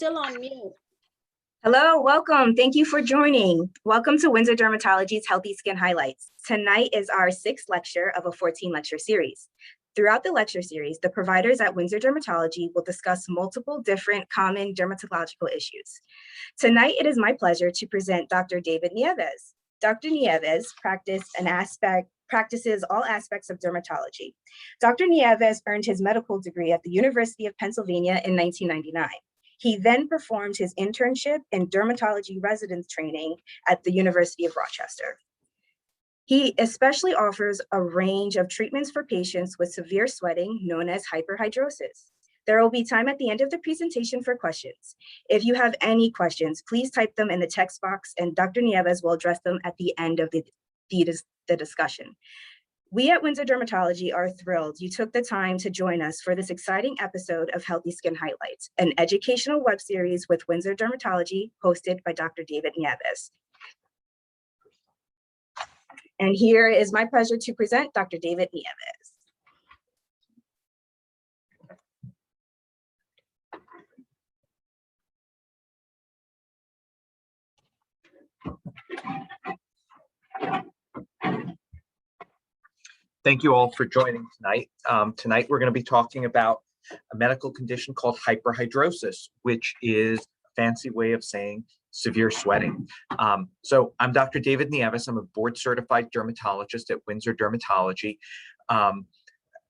still on mute. Hello, welcome. Thank you for joining. Welcome to Windsor Dermatology's Healthy Skin Highlights. Tonight is our 6th lecture of a 14-lecture series. Throughout the lecture series, the providers at Windsor Dermatology will discuss multiple different common dermatological issues. Tonight, it is my pleasure to present Dr. David Nieves. Dr. Nieves practices all aspects of dermatology. Dr. Nieves earned his medical degree at the University of Pennsylvania in 1999. He then performed his internship and dermatology residence training at the University of Rochester. He especially offers a range of treatments for patients with severe sweating known as hyperhidrosis. There will be time at the end of the presentation for questions. If you have any questions, please type them in the text box and Dr. Nieves will address them at the end of the discussion. We at Windsor Dermatology are thrilled you took the time to join us for this exciting episode of Healthy Skin Highlights, an educational web series with Windsor Dermatology hosted by Dr. David Nieves. And here is my pleasure to present Dr. David Nieves. Thank you all for joining tonight. Tonight we're going to be talking about a medical condition called hyperhidrosis, which is a fancy way of saying severe sweating. So I'm Dr. David Nieves. I'm a board-certified dermatologist at Windsor Dermatology. And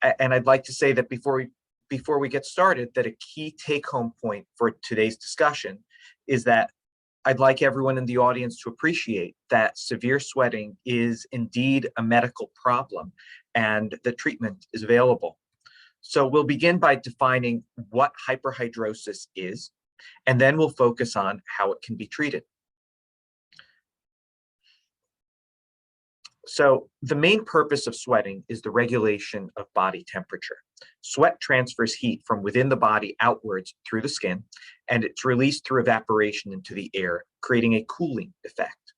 I'd like to say that before we get started, that a key take-home point for today's discussion is that I'd like everyone in the audience to appreciate that severe sweating is indeed a medical problem and the treatment is available. So we'll begin by defining what hyperhidrosis is, and then we'll focus on how it can be treated. So the main purpose of sweating is the regulation of body temperature. Sweat transfers heat from within the body outwards through the skin, and it's released through evaporation into the air, creating a cooling effect.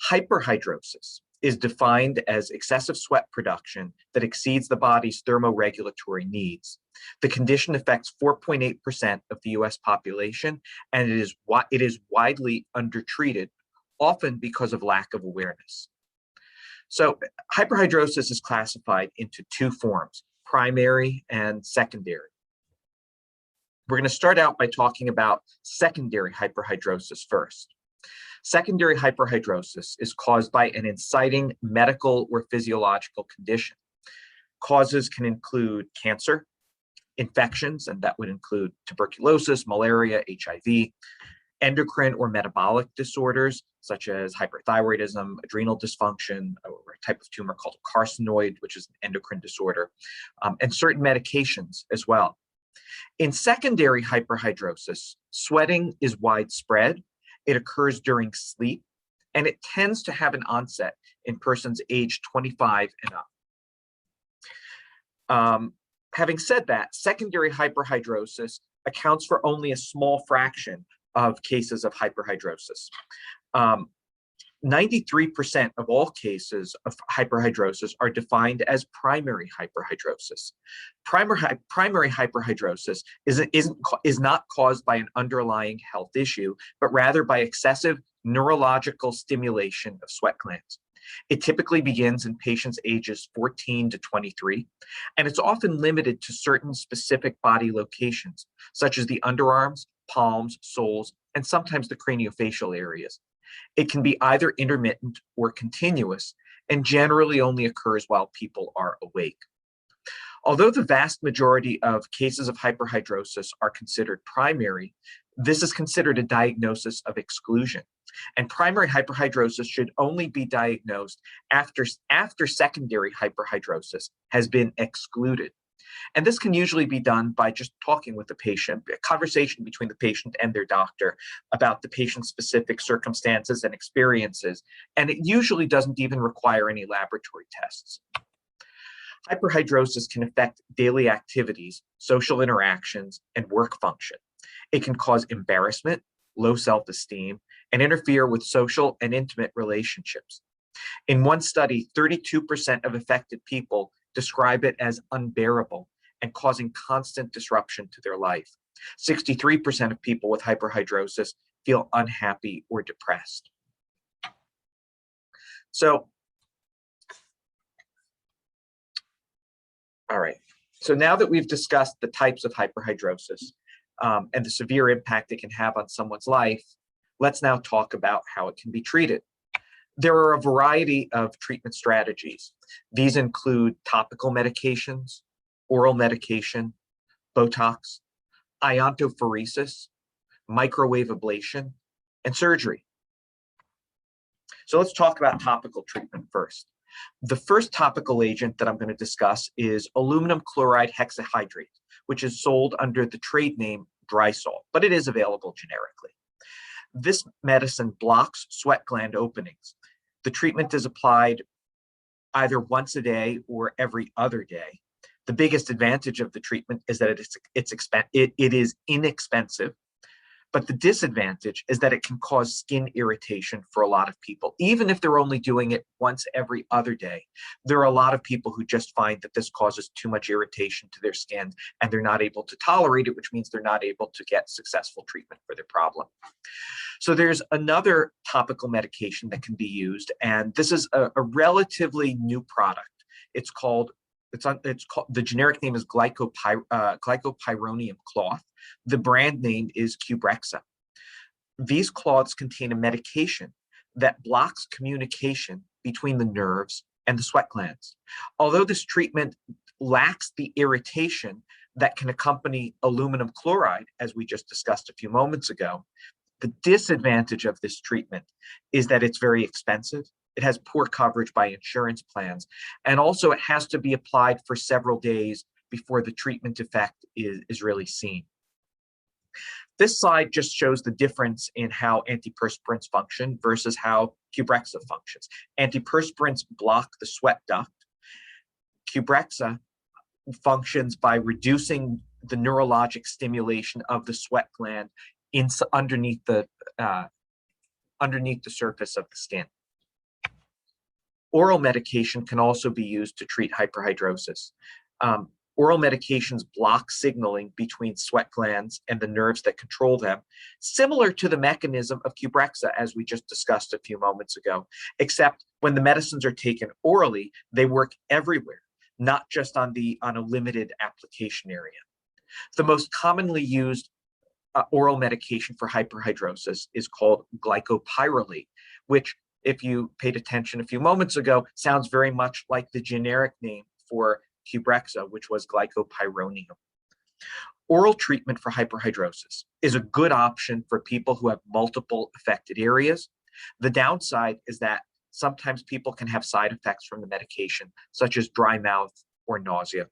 Hyperhidrosis is defined as excessive sweat production that exceeds the body's thermoregulatory needs. The condition affects 4.8% of the US population, and it is widely undertreated, often because of lack of awareness. So hyperhidrosis is classified into two forms, primary and secondary. We're going to start out by talking about secondary hyperhidrosis first. Secondary hyperhidrosis is caused by an inciting medical or physiological condition. Causes can include cancer, infections, and that would include tuberculosis, malaria, HIV, endocrine or metabolic disorders, such as hyperthyroidism, adrenal dysfunction, or a type of tumor called a carcinoid, which is an endocrine disorder, and certain medications as well. In secondary hyperhidrosis, sweating is widespread. It occurs during sleep, and it tends to have an onset in persons aged 25 and up. Having said that, secondary hyperhidrosis accounts for only a small fraction of cases of hyperhidrosis. 93% of all cases of hyperhidrosis are defined as primary hyperhidrosis. Primary hyperhidrosis is not caused by an underlying health issue, but rather by excessive neurological stimulation of sweat glands. It typically begins in patients ages 14 to 23, and it's often limited to certain specific body locations, such as the underarms, palms, soles, and sometimes the craniofacial areas. It can be either intermittent or continuous, and generally only occurs while people are awake. Although the vast majority of cases of hyperhidrosis are considered primary, this is considered a diagnosis of exclusion. And primary hyperhidrosis should only be diagnosed after secondary hyperhidrosis has been excluded. And this can usually be done by just talking with the patient, a conversation between the patient and their doctor about the patient's specific circumstances and experiences. And it usually doesn't even require any laboratory tests. Hyperhidrosis can affect daily activities, social interactions, and work function. It can cause embarrassment, low self-esteem, and interfere with social and intimate relationships. In one study, 32% of affected people describe it as unbearable and causing constant disruption to their life. 63% of people with hyperhidrosis feel unhappy or depressed. So, all right. So now that we've discussed the types of hyperhidrosis and the severe impact it can have on someone's life, let's now talk about how it can be treated. There are a variety of treatment strategies. These include topical medications, oral medication, Botox, Iontopheresis, microwave ablation, and surgery. So let's talk about topical treatment first. The first topical agent that I'm going to discuss is aluminum chloride hexahydrate, which is sold under the trade name Drysol, but it is available generically. This medicine blocks sweat gland openings. The treatment is applied either once a day or every other day. The biggest advantage of the treatment is that it is inexpensive, but the disadvantage is that it can cause skin irritation for a lot of people. Even if they're only doing it once every other day, there are a lot of people who just find that this causes too much irritation to their skin and they're not able to tolerate it, which means they're not able to get successful treatment for their problem. So there's another topical medication that can be used, and this is a relatively new product. The generic name is glycopyrronium cloth. The brand name is Cubrexa. These cloths contain a medication that blocks communication between the nerves and the sweat glands. Although this treatment lacks the irritation that can accompany aluminum chloride, as we just discussed a few moments ago, the disadvantage of this treatment is that it's very expensive. It has poor coverage by insurance plans, and also it has to be applied for several days before the treatment effect is really seen. This slide just shows the difference in how antiperspirants function versus how Cubrexa functions. Antiperspirants block the sweat duct. Cubrexa functions by reducing the neurologic stimulation of the sweat gland underneath the surface of the skin. Oral medication can also be used to treat hyperhidrosis. Oral medications block signaling between sweat glands and the nerves that control them, similar to the mechanism of Cubrexa, as we just discussed a few moments ago, except when the medicines are taken orally, they work everywhere, not just on a limited application area. The most commonly used oral medication for hyperhidrosis is called glycopyrrolate, which, if you paid attention a few moments ago, sounds very much like the generic name for Cubrexa, which was glycopyrronium. Oral treatment for hyperhidrosis is a good option for people who have multiple affected areas. The downside is that sometimes people can have side effects from the medication, such as dry mouth or nausea.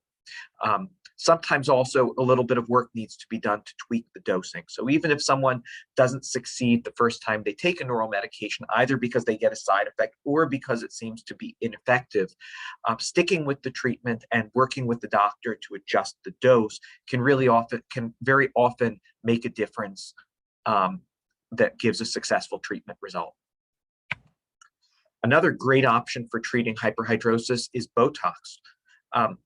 Sometimes also a little bit of work needs to be done to tweak the dosing. So even if someone doesn't succeed the first time they take an oral medication, either because they get a side effect or because it seems to be ineffective, sticking with the treatment and working with the doctor to adjust the dose can very often make a difference that gives a successful treatment result. Another great option for treating hyperhidrosis is Botox.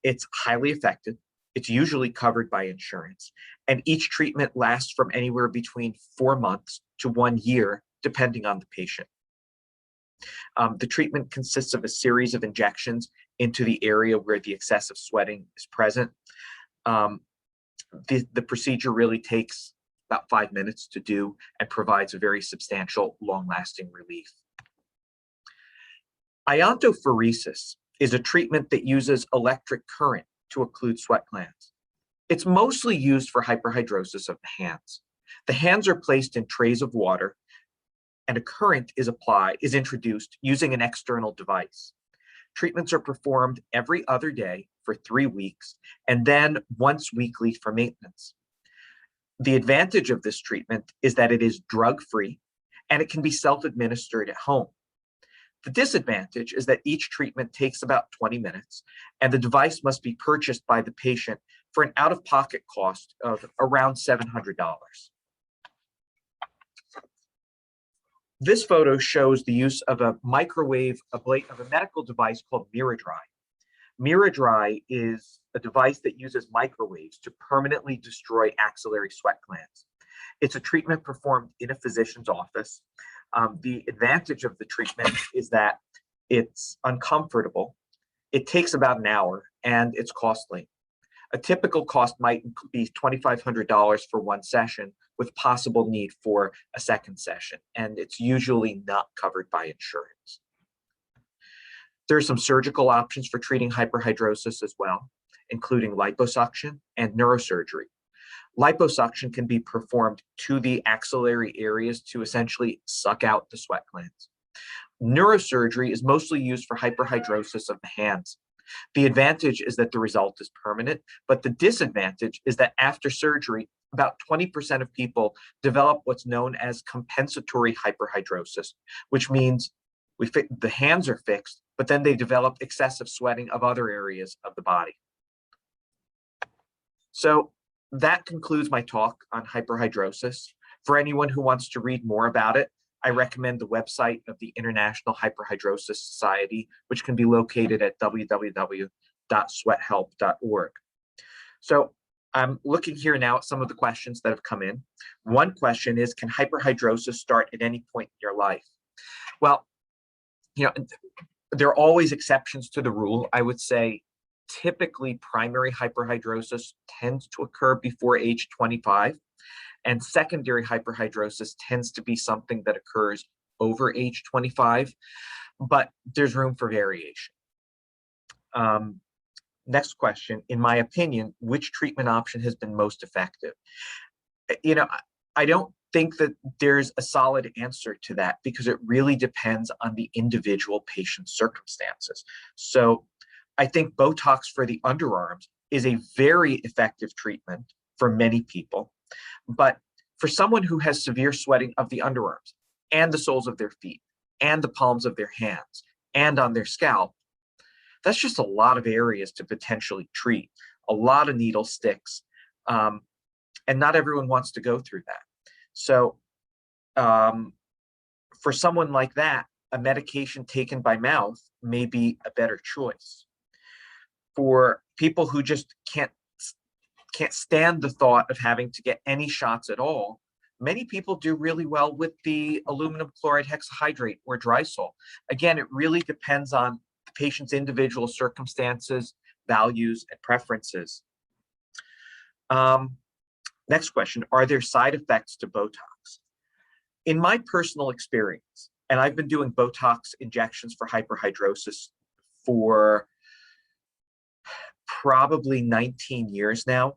It's highly effective. It's usually covered by insurance, and each treatment lasts from anywhere between 4 months to 1 year, depending on the patient. The treatment consists of a series of injections into the area where the excessive sweating is present. The procedure really takes about 5 minutes to do and provides a very substantial, long-lasting relief. Iontopheresis is a treatment that uses electric current to occlude sweat glands. It's mostly used for hyperhidrosis of the hands. The hands are placed in trays of water, and a current is introduced using an external device. Treatments are performed every other day for 3 weeks, and then once weekly for maintenance. The advantage of this treatment is that it is drug-free, and it can be self-administered at home. The disadvantage is that each treatment takes about 20 minutes, and the device must be purchased by the patient for an out-of-pocket cost of around $700. This photo shows the use of a medical device called Miradry. Miradry is a device that uses microwaves to permanently destroy axillary sweat glands. It's a treatment performed in a physician's office. The advantage of the treatment is that it's uncomfortable, it takes about an hour, and it's costly. A typical cost might be $2,500 for one session, with possible need for a second session, and it's usually not covered by insurance. There are some surgical options for treating hyperhidrosis as well, including liposuction and neurosurgery. Liposuction can be performed to the axillary areas to essentially suck out the sweat glands. Neurosurgery is mostly used for hyperhidrosis of the hands. The advantage is that the result is permanent, but the disadvantage is that after surgery, about 20% of people develop what's known as compensatory hyperhidrosis, which means the hands are fixed, but then they develop excessive sweating of other areas of the body. So that concludes my talk on hyperhidrosis. For anyone who wants to read more about it, I recommend the website of the International Hyperhidrosis Society, which can be located at www.sweathelp.org. So I'm looking here now at some of the questions that have come in. One question is, can hyperhidrosis start at any point in your life? Well, there are always exceptions to the rule. I would say typically primary hyperhidrosis tends to occur before age 25. And secondary hyperhidrosis tends to be something that occurs over age 25, but there's room for variation. Next question, in my opinion, which treatment option has been most effective? I don't think that there's a solid answer to that because it really depends on the individual patient's circumstances. So I think Botox for the underarms is a very effective treatment for many people. But for someone who has severe sweating of the underarms and the soles of their feet and the palms of their hands and on their scalp, that's just a lot of areas to potentially treat, a lot of needle sticks, and not everyone wants to go through that. So for someone like that, a medication taken by mouth may be a better choice. For people who just can't stand the thought of having to get any shots at all, many people do really well with the aluminum chloride hexahydrate or Drysol. Again, it really depends on the patient's individual circumstances, values, and preferences. Next question, are there side effects to Botox? In my personal experience, and I've been doing Botox injections for hyperhidrosis for probably 19 years now,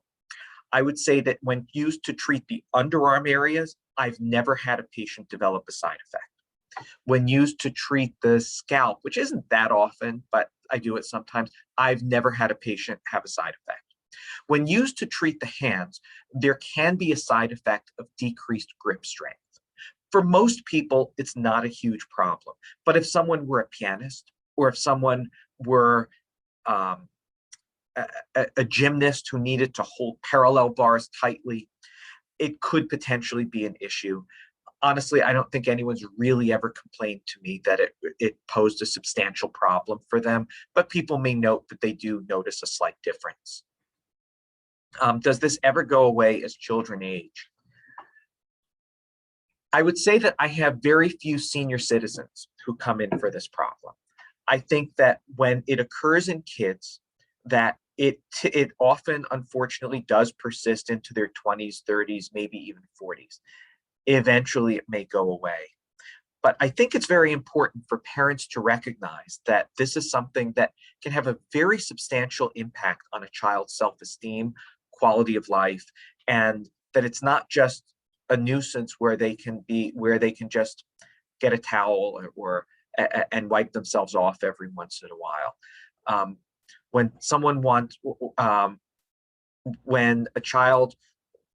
I would say that when used to treat the underarm areas, I've never had a patient develop a side effect. When used to treat the scalp, which isn't that often, but I do it sometimes, I've never had a patient have a side effect. When used to treat the hands, there can be a side effect of decreased grip strength. For most people, it's not a huge problem. But if someone were a pianist, or if someone were a gymnast who needed to hold parallel bars tightly, it could potentially be an issue. Honestly, I don't think anyone's really ever complained to me that it posed a substantial problem for them, but people may note that they do notice a slight difference. Does this ever go away as children age? I would say that I have very few senior citizens who come in for this problem. I think that when it occurs in kids, that it often, unfortunately, does persist into their 20s, 30s, maybe even 40s. Eventually, it may go away. But I think it's very important for parents to recognize that this is something that can have a very substantial impact on a child's self-esteem, quality of life, and that it's not just a nuisance where they can just get a towel and wipe themselves off every once in a while. When a child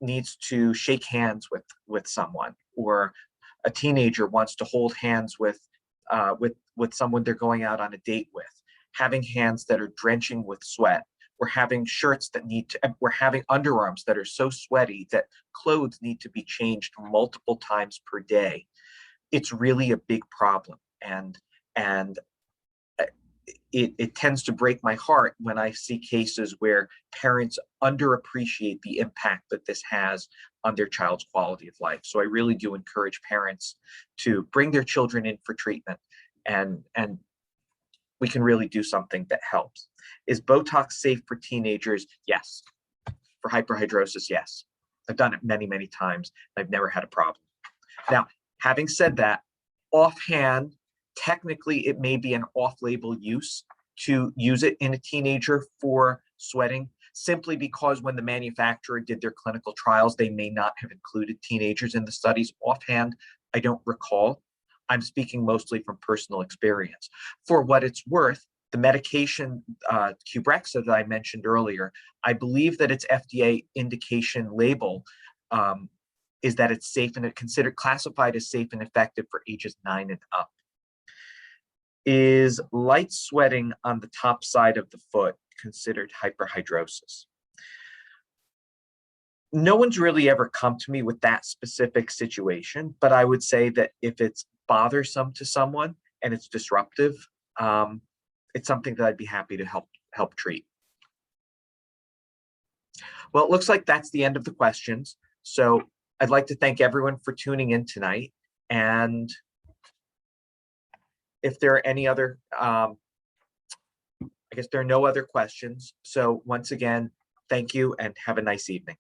needs to shake hands with someone, or a teenager wants to hold hands with someone they're going out on a date with, having hands that are drenching with sweat, we're having we're having underarms that are so sweaty that clothes need to be changed multiple times per day. It's really a big problem, and it tends to break my heart when I see cases where parents underappreciate the impact that this has on their child's quality of life. So I really do encourage parents to bring their children in for treatment, and we can really do something that helps. Is Botox safe for teenagers? Yes. For hyperhidrosis, yes. I've done it many, many times. I've never had a problem. Now, having said that, offhand, technically it may be an off-label use to use it in a teenager for sweating, simply because when the manufacturer did their clinical trials, they may not have included teenagers in the studies. Offhand, I don't recall. I'm speaking mostly from personal experience. For what it's worth, the medication Cubrexa that I mentioned earlier, I believe that its FDA indication label is that it's safe and considered classified as safe and effective for ages 9 and up. Is light sweating on the top side of the foot considered hyperhidrosis? No one's really ever come to me with that specific situation, but I would say that if it's bothersome to someone and it's disruptive, it's something that I'd be happy to help treat. Well, it looks like that's the end of the questions. So I'd like to thank everyone for tuning in tonight. And if there are any other, I guess there are no other questions. So once again, thank you and have a nice evening.